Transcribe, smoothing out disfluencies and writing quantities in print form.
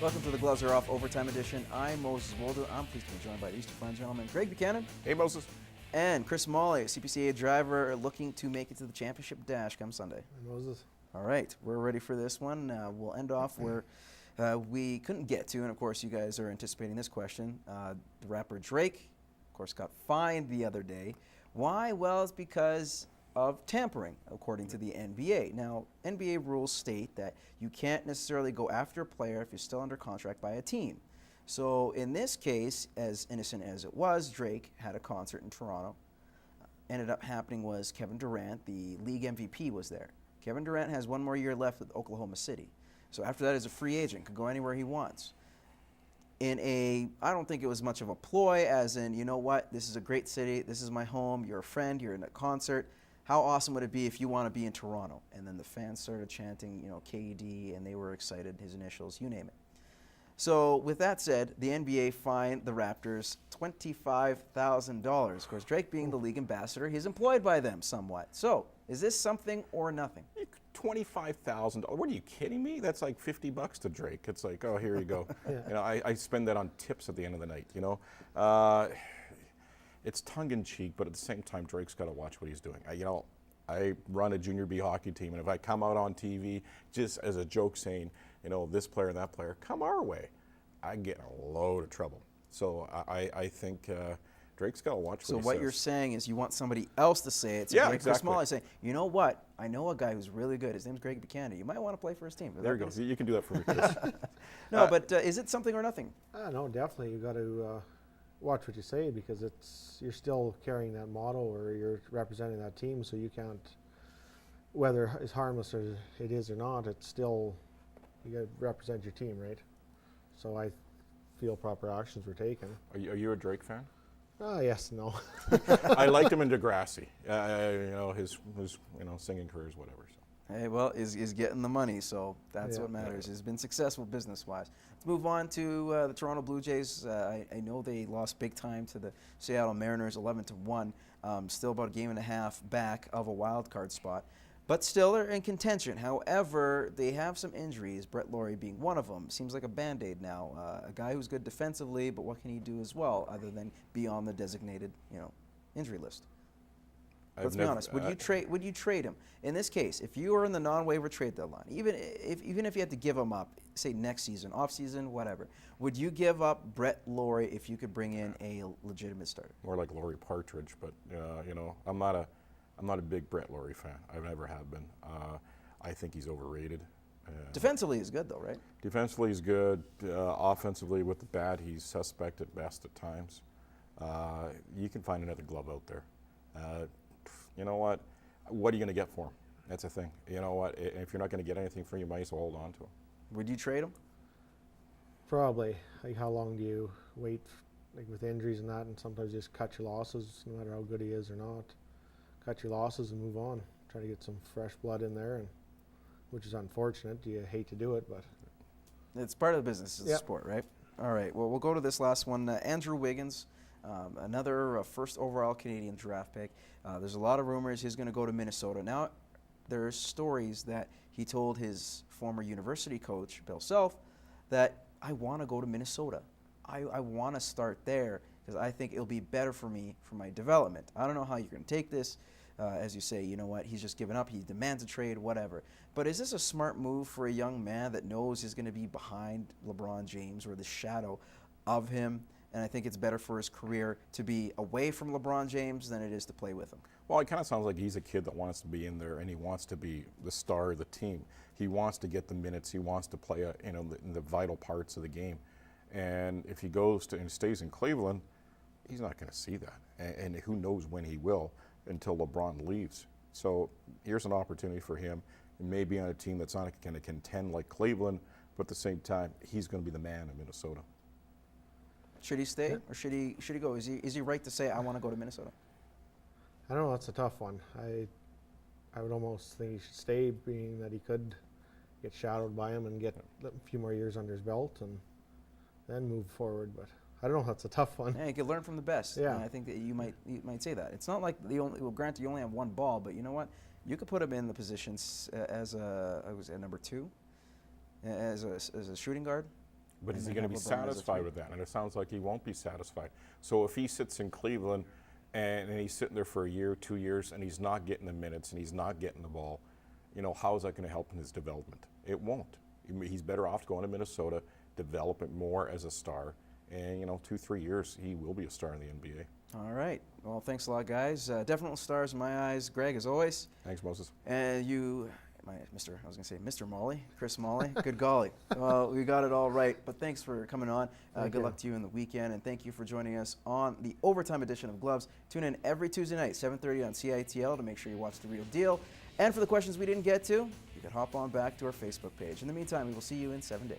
Welcome to the Gloves Are Off Overtime Edition. I'm Moses Woldu. I'm pleased to be joined by these two fine gentlemen, Greg Buchanan. Hey, Moses. And Kris Molle, a CPCA driver looking to make it to the championship dash come Sunday. Hey, Moses. All right, we're ready for this one. We'll end off where we couldn't get to, and of course you guys are anticipating this question. The rapper Drake, of course, got fined the other day. Why? Well, it's because of tampering, according to the NBA. Now, NBA rules state that you can't necessarily go after a player if you're still under contract by a team. So in this case, as innocent as it was, Drake had a concert in Toronto. Ended up happening was Kevin Durant, the league MVP, was there. Kevin Durant has one more year left with Oklahoma City. So after that, he's a free agent, could go anywhere he wants. I don't think it was much of a ploy, as in, you know what, this is a great city, this is my home, you're a friend, you're in a concert. How awesome would it be if you want to be in Toronto? And then the fans started chanting, you know, KD, and they were excited, his initials, you name it. So with that said, the NBA fined the Raptors $25,000. Of course, Drake being the league ambassador, he's employed by them somewhat. So is this something or nothing? $25,000. What, are you kidding me? That's like $50 to Drake. It's like, oh, here you go. Yeah. You know, I spend that on tips at the end of the night. You know, it's tongue-in-cheek, but at the same time, Drake's got to watch what he's doing. I run a junior B hockey team, and if I come out on TV just as a joke saying, you know, this player and that player, come our way, I get in a load of trouble. So I think Drake's got to watch what he says. So what you're saying is you want somebody else to say it. So yeah, like exactly. Kris Molle saying, you know what? I know a guy who's really good. His name's Greg Buchanan. You might want to play for his team. There you go. You can do that for me, Kris. No, but is it something or nothing? No, definitely. You got to watch what you say, because you're still carrying that motto, or you're representing that team. So you can't, whether it's harmless or it is or not, it's still, you got to represent your team, right? So I feel proper actions were taken. Are you a Drake fan? Yes, no. I liked him in Degrassi. You know, his singing careers, whatever. So. Hey, well, is getting the money, so that's what matters. He's been successful business-wise. Let's move on to the Toronto Blue Jays. I know they lost big time to the Seattle Mariners, 11-1. Still about a game and a half back of a wild card spot, but still they're in contention. However, they have some injuries. Brett Lawrie being one of them. Seems like a Band-Aid now. A guy who's good defensively, but what can he do as well, other than be on the designated, injury list? Let's be honest. Would you trade him in this case? If you were in the non-waiver trade deadline, even if you had to give him up, say next season, off season, whatever, would you give up Brett Lawrie if you could bring in a legitimate starter? More like Laurie Partridge, but I'm not a big Brett Lawrie fan. I never have been. I think he's overrated. Defensively, he's good though, right? Defensively, he's good. Offensively, with the bat, he's suspect at best at times. You can find another glove out there. You know what? What are you going to get for him? That's the thing. You know what? If you're not going to get anything for him, you might as well hold on to him. Would you trade him? Probably. Like, how long do you wait, like with injuries and that, and sometimes just cut your losses, no matter how good he is or not. Cut your losses and move on. Try to get some fresh blood in there, and which is unfortunate. You hate to do it, but it's part of the business. It's a sport, right? All right. Well, we'll go to this last one. Andrew Wiggins. Another first overall Canadian draft pick. There's a lot of rumors he's going to go to Minnesota. Now, there's stories that he told his former university coach, Bill Self, that I want to go to Minnesota. I want to start there because I think it'll be better for me for my development. I don't know how you're going to take this. As you say, you know what, he's just given up. He demands a trade, whatever. But is this a smart move for a young man that knows he's going to be behind LeBron James or the shadow of him? And I think it's better for his career to be away from LeBron James than it is to play with him. Well, it kind of sounds like he's a kid that wants to be in there, and he wants to be the star of the team. He wants to get the minutes. He wants to play, in the vital parts of the game. And if he goes to and stays in Cleveland, he's not going to see that. And who knows when he will until LeBron leaves. So here's an opportunity for him. He may be on a team that's not going to contend like Cleveland, but at the same time, he's going to be the man in Minnesota. Should he stay or should he go? Is he right to say I want to go to Minnesota? I don't know. That's a tough one. I would almost think he should stay, being that he could get shadowed by him and get a few more years under his belt and then move forward. But I don't know. That's a tough one. Yeah, you could learn from the best. Yeah. And I think that you might say that. It's not like granted you only have one ball, but you know what? You could put him in the positions as a number 2, as a shooting guard. But is he going to be satisfied with that? And it sounds like he won't be satisfied. So if he sits in Cleveland and he's sitting there for a year, 2 years, and he's not getting the minutes and he's not getting the ball, you know, how is that going to help in his development? It won't. He's better off going to Minnesota, develop it more as a star, and, you know, 2-3 years, he will be a star in the NBA. All right. Well, thanks a lot, guys. Definite stars in my eyes. Greg, as always. Thanks, Moses. And you, Mr. Molle, Kris Molle. Good golly. Well, we got it all right. But thanks for coming on. Good luck to you in the weekend. And thank you for joining us on the overtime edition of Gloves. Tune in every Tuesday night, 7:30 on CITL to make sure you watch The Real Deal. And for the questions we didn't get to, you can hop on back to our Facebook page. In the meantime, we will see you in 7 days.